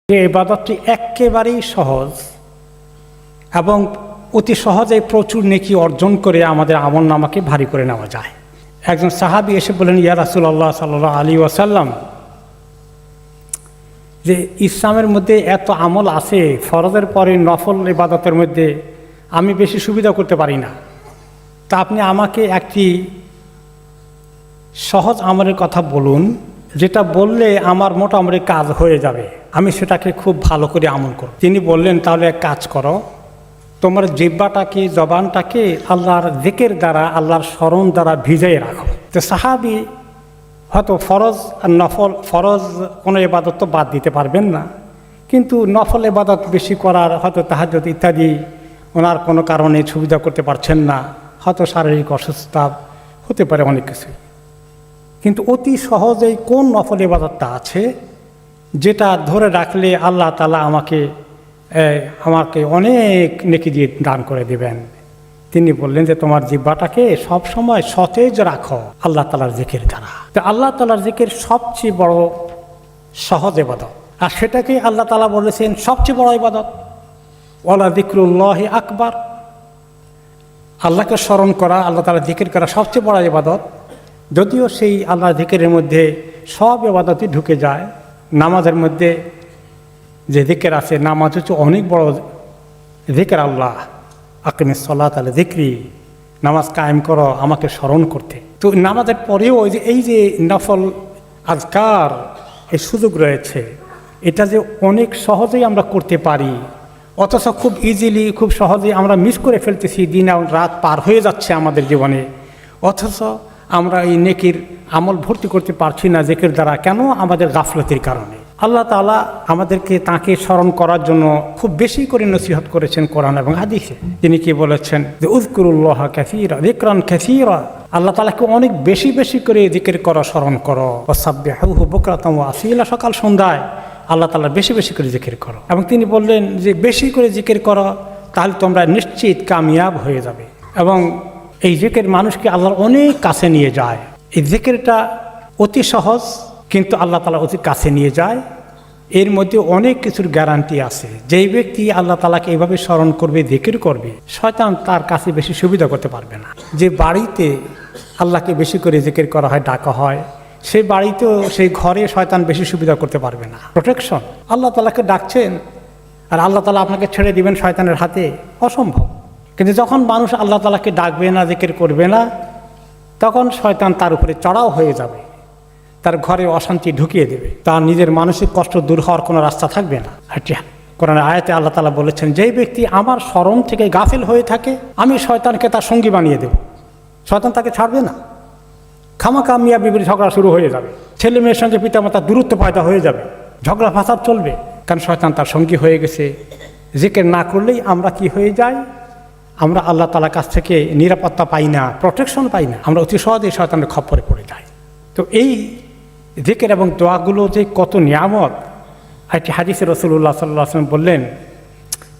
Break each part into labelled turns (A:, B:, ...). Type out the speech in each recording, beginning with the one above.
A: এই ইবাদতটি একেবারেই সহজ এবং অতি সহজে প্রচুর নেকি অর্জন করে আমাদের আমলনামাকে ভারী করে নেওয়া যায়। একজন সাহাবী এসে বললেন, ইয়া রাসূলুল্লাহ সাল্লাল্লাহু আলাইহি ওয়াসাল্লাম, যে ইসলামের মধ্যে এত আমল আছে, ফরজের পরে নফল ইবাদতের মধ্যে আমি বেশি সুবিধা করতে পারি না, তা আপনি আমাকে একটি সহজ আমলের কথা বলুন, যেটা বললে আমার মোটামুটি কাজ হয়ে যাবে, আমি সেটাকে খুব ভালো করে আমল করব। তিনি বললেন, তাহলে এক কাজ করো, তোমার জিহ্বাটাকে, জবানটাকে আল্লাহর জিকির দ্বারা, আল্লাহর স্মরণ দ্বারা ভিজিয়ে রাখো। তো সাহাবী হয়তো ফরজ আর নফল, ফরজ কোনো ইবাদত তো বাদ দিতে পারবেন না, কিন্তু নফল ইবাদত বেশি করার, হয়তো তাহাজ্জুদ ইত্যাদি ওনার কোনো কারণে সুবিধা করতে পারছেন না, হয়তো শারীরিক অসুস্থতা হতে পারে, অনেক কিছু। কিন্তু অতি সহজেই কোন নফল ইবাদতটা আছে যেটা ধরে রাখলে আল্লাহ তাআলা আমাকে অনেক নেকি দিয়ে দান করে দেবেন। তিনি বললেন যে তোমার জিহ্বাটাকে সব সময় সতেজ রাখো আল্লাহ তাআলার জিকির দ্বারা। তো আল্লাহ তাআলার জিকির সবচেয়ে বড় সহজ ইবাদত, আর সেটাকেই আল্লাহ তাআলা বলেছেন সবচেয়ে বড় ইবাদত, ওয়ালা যিকরুল্লাহি আকবার। আল্লাহকে স্মরণ করা, আল্লাহ তাআলার জিকির করা সবচেয়ে বড় ইবাদত। যদিও সেই আল্লাহর জিকিরের মধ্যে সব ইবাদতই ঢুকে যায়। নামাজের মধ্যে যে জিকির আছে, নামাজ হচ্ছে অনেক বড় জিকির। আল্লাহ আকিমিস সালাত আলা যিকরি, নামাজ কায়েম করো আমাকে স্মরণ করতে। তো নামাজের পরেও এই যে নফল আজকার, এই সুযোগ রয়েছে, এটা যে অনেক সহজেই আমরা করতে পারি, অথচ খুব ইজিলি, খুব সহজেই আমরা মিস করে ফেলতেছি। দিন আর রাত পার হয়ে যাচ্ছে আমাদের জীবনে, অথচ আমরা এই নেকির আমল ভর্তি করতে পারছি না জিকির দ্বারা। কেন? আমাদের গাফলতির কারণে। আল্লাহ তাআলা আমাদেরকে তাঁকে স্মরণ করার জন্য খুব বেশি করে নসিহত করেছেন কোরআন এবং হাদিসে। তিনি কি বলেছেন? যে উযকুরুল্লাহ কাসীরা যিকরান কাসীরা, আল্লাহ তাআলাকে অনেক বেশি বেশি করে জিকির করো, স্মরণ করো। ওয়াসাব্বিহুহু বুকরাতান ওয়া আসীলা, সকাল সন্ধ্যায় আল্লাহ তাআলা বেশি বেশি করে জিকির করো। এবং তিনি বললেন যে বেশি করে জিকির করো, তাহলে তোমরা নিশ্চিত কামিয়াব হয়ে যাবে। এবং এই জিকির মানুষকে আল্লাহর অনেক কাছে নিয়ে যায়। এই জিকিরটা অতি সহজ, কিন্তু আল্লাহ তাআলা অতি কাছে নিয়ে যায়। এর মধ্যে অনেক কিছুর গ্যারান্টি আছে। যেই ব্যক্তি আল্লাহ তাআলাকে এইভাবে স্মরণ করবে, জিকির করবে, শয়তান তার কাছে বেশি সুবিধা করতে পারবে না। যে বাড়িতে আল্লাহকে বেশি করে জিকির করা হয়, ডাকা হয়, সেই বাড়িতেও, সেই ঘরে শয়তান বেশি সুবিধা করতে পারবে না। প্রোটেকশন, আল্লাহ তাআলাকে ডাকছেন আর আল্লাহ তাআলা আপনাকে ছেড়ে দিবেন শয়তানের হাতে, অসম্ভব। কিন্তু যখন মানুষ আল্লাহ তাআলাকে ডাকবে না, জিকির করবে না, তখন শয়তান তার উপরে চড়াও হয়ে যাবে, তার ঘরে অশান্তি ঢুকিয়ে দেবে, তার নিজের মানসিক কষ্ট দূর হওয়ার কোনো রাস্তা থাকবে না। কোরআনের আয়াতে আল্লাহ তাআলা বলেছেন, যেই ব্যক্তি আমার স্মরণ থেকে গাফিল হয়ে থাকে, আমি শয়তানকে তার সঙ্গী বানিয়ে দেব। শয়তান তাকে ছাড়বে না, খামাখা মিয়া বিবির ঝগড়া শুরু হয়ে যাবে, ছেলে মেয়ের সঙ্গে পিতামাতার দূরত্ব পয়দা হয়ে যাবে, ঝগড়া ফাসাদ চলবে, কারণ শয়তান তার সঙ্গী হয়ে গেছে। জিকির না করলেই আমরা কি হয়ে যাই? আমরা আল্লাহ তাআলার কাছ থেকে নিরাপত্তা পাই না, প্রোটেকশন পাই না, আমরা অতি সহজেই শয়তানের খপ্পরে পড়ে যাই। তো এই জিকির এবং দোয়াগুলো যে কত নিয়ামত, একটি হাদিসে রাসূলুল্লাহ সাল্লাল্লাহু আলাইহি ওয়াসাল্লাম বললেন,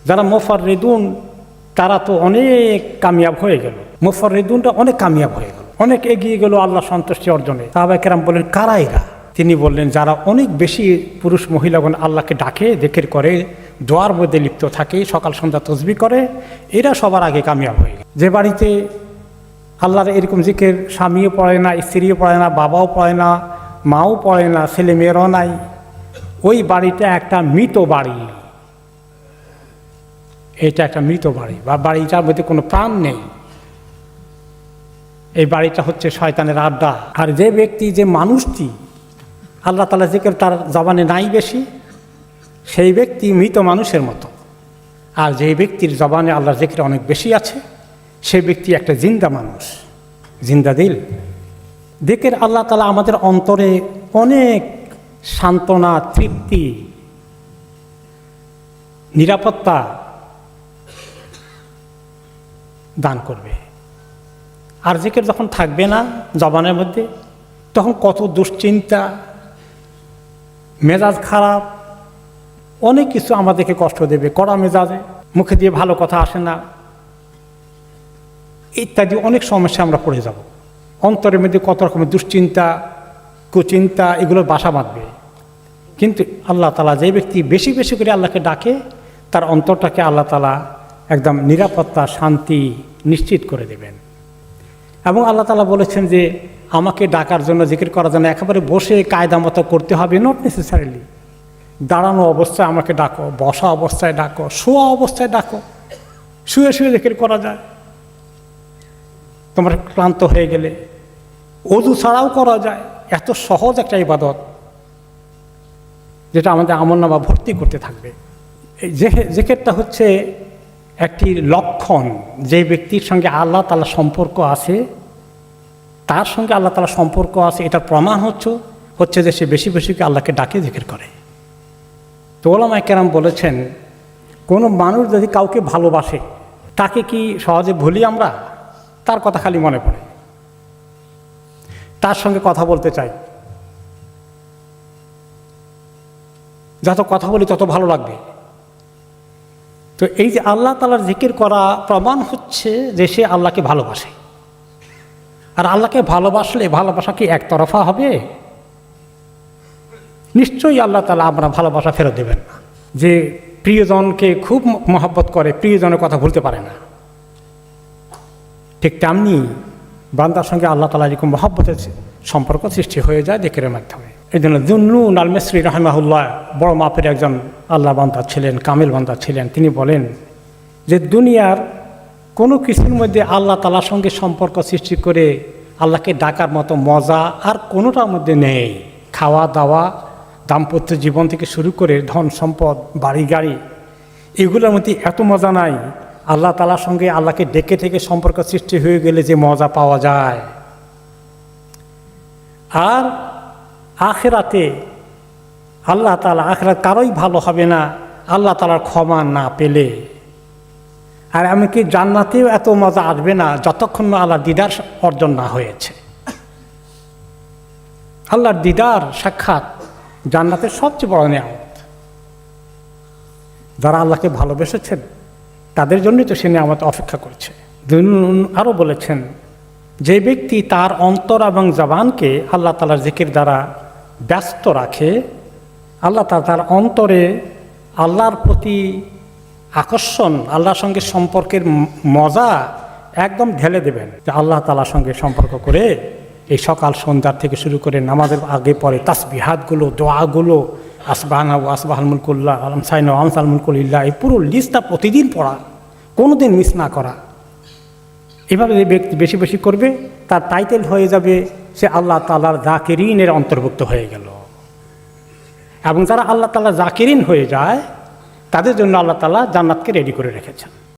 A: যারা মুফাররিদুন তারা তো অনেক কামিয়াব হয়ে গেল, মুফাররিদুনটা অনেক কামিয়াব হয়ে গেল, অনেক এগিয়ে গেল আল্লাহ সন্তুষ্টি অর্জনে। সাহাবায়ে কেরাম বললেন, কারা এরা? তিনি বললেন, যারা অনেক বেশি পুরুষ মহিলাগণ আল্লাহকে ডাকে, জিকির করে, দোয়ার মধ্যে লিপ্ত থাকে, সকাল সন্ধ্যা তাসবিহ করে, এরা সবার আগে কামিয়াব হয়ে গেল। যে বাড়িতে আল্লাহর এরকম জিকির স্বামীও পড়ে না, স্ত্রীও পড়ে না, বাবাও পড়ে না, মাও পড়ে না, ছেলে মেয়েরাও নাই, ওই বাড়িটা একটা মৃত বাড়ি। এটা একটা মৃত বাড়ি, বা বাড়িটার মধ্যে কোনো প্রাণ নেই। এই বাড়িটা হচ্ছে শয়তানের আড্ডা। আর যে ব্যক্তি, যে মানুষটি আল্লাহ তাআলা জিকির তার জবানে নাই বেশি, সেই ব্যক্তি মৃত মানুষের মতো। আর যে ব্যক্তির জবানে আল্লাহর জিকির অনেক বেশি আছে, সেই ব্যক্তি একটা জিন্দা মানুষ, জিন্দা দিল। জিকির আল্লাহ তাআলা আমাদের অন্তরে অনেক সান্ত্বনা, তৃপ্তি, নিরাপত্তা দান করবে। আর জিকির যখন থাকবে না জবানের মধ্যে, তখন কত দুশ্চিন্তা, মেজাজ খারাপ, অনেক কিছু আমাদেরকে কষ্ট দেবে। কড়া মেজাজে, মুখে দিয়ে ভালো কথা আসে না, ইত্যাদি অনেক সমস্যা আমরা পড়ে যাব। অন্তরের মধ্যে কত রকমের দুশ্চিন্তা, কুচিন্তা, এগুলোর বাসা বাঁধবে। কিন্তু আল্লাহ তাআলা যে ব্যক্তি বেশি বেশি করে আল্লাহকে ডাকে তার অন্তরটাকে আল্লাহ তাআলা একদম নিরাপত্তা শান্তি নিশ্চিত করে দেবেন। এবং আল্লাহ তাআলা বলেছেন যে আমাকে ডাকার জন্য, জিকির করার জন্য একেবারে বসে কায়দা মতো করতে হবে, নট নেসেসারিলি। দাঁড়ানো অবস্থায় আমাকে ডাকো, বসা অবস্থায় ডাকো, শোয়া অবস্থায় ডাকো, শুয়ে শুয়ে জিকির করা যায়। তোমার ক্লান্ত হয়ে গেলে ওযু ছাড়াও করা যায়। এত সহজ একটা ইবাদত যেটা আমাদের আমলনামা ভর্তি করতে থাকবে। এই জিকিরটা হচ্ছে একটি লক্ষণ, যে ব্যক্তির সঙ্গে আল্লাহ তাআলা সম্পর্ক আছে, তার সঙ্গে আল্লাহ তাআলা সম্পর্ক আছে, এটার প্রমাণ হচ্ছে যে সে বেশি বেশি করে আল্লাহকে ডাকে জিকির করে। তো ওলামায়ে কেরাম বলেছেন, কোনো মানুষ যদি কাউকে ভালোবাসে তাকে কি সহজে ভুলি আমরা? তার কথা খালি মনে পড়ে, তার সঙ্গে কথা বলতে চাই, যত কথা বলি তত ভালো লাগবে। তো এই যে আল্লাহ তাআলার জিকির করা প্রমাণ হচ্ছে যে সে আল্লাহকে ভালোবাসে। আর আল্লাহকে ভালোবাসলে ভালোবাসা কি একতরফা হবে? নিশ্চয়ই আল্লাহ তাআলা আমরা ভালোবাসা ফেরত দেবেন না। যে প্রিয়জনকে খুব মহব্বত করে, প্রিয়জনের কথা ভুলতে পারে না, ঠিক তেমনি বান্দার সঙ্গে আল্লাহ তাআলা এরকম মহব্বতের সম্পর্ক সৃষ্টি হয়ে যায় জিকিরের মাধ্যমে। এই জন্য যুন্নুন আল মিসরি রাহিমাহুল্লাহ বড় মাপের একজন আল্লাহ বান্দা ছিলেন, কামিল বান্দা ছিলেন। তিনি বলেন যে দুনিয়ার কোনো কিছুর মধ্যে আল্লাহ তাআলার সঙ্গে সম্পর্ক সৃষ্টি করে আল্লাহকে ডাকার মতো মজা আর কোনোটার মধ্যে নেই। খাওয়া দাওয়া, দাম্পত্য জীবন থেকে শুরু করে ধন সম্পদ, বাড়ি গাড়ি, এগুলোর মধ্যে এত মজা নাই আল্লাহ তাআলার সঙ্গে আল্লাহকে ডেকে থেকে সম্পর্ক সৃষ্টি হয়ে গেলে যে মজা পাওয়া যায়। আর আখিরাতে আল্লাহ তাআলা, আখিরাত কারোই ভালো হবে না আল্লাহ তাআলার ক্ষমা না পেলে। আর এমনকি জান্নাতেও এত মজা আসবে না যতক্ষণ না আল্লাহর দিদার অর্জন না হয়েছে। আল্লাহর দিদার সাক্ষাৎ জান্নাতের সবচেয়ে বড় নিয়ামত। যারা আল্লাহকে ভালোবেসেছেন তাদের জন্যই তো সে নিয়ামত অপেক্ষা করছে। আরও বলেছেন, যে ব্যক্তি তার অন্তর এবং জবানকে আল্লাহ তাআলার জিকির দ্বারা ব্যস্ত রাখে, আল্লাহ তার অন্তরে আল্লাহর প্রতি আকর্ষণ, আল্লাহর সঙ্গে সম্পর্কের মজা একদম ঢেলে দেবেন। যে আল্লাহ তাআলার সঙ্গে সম্পর্ক করে এই সকাল সন্ধ্যার থেকে শুরু করে নামাজের আগে পরে তাসবিহাতগুলো, দোয়াগুলো, আসবাহানা ও আসবাহাল মুলকুল্লাহ, আলমসাইন ও আমসাল মুলকুল্লাহ, এই পুরো লিস্টটা প্রতিদিন পড়া, কোনোদিন মিস না করা। এভাবে যে ব্যক্তি বেশি বেশি করবে তার টাইটেল হয়ে যাবে সে আল্লাহ তাআলার জাকিরিনের অন্তর্ভুক্ত হয়ে গেল। এবং যারা আল্লাহ তাআলার জাকিরিন হয়ে যায় তাদের জন্য আল্লাহ তাআলা জান্নাতকে রেডি করে রেখেছেন।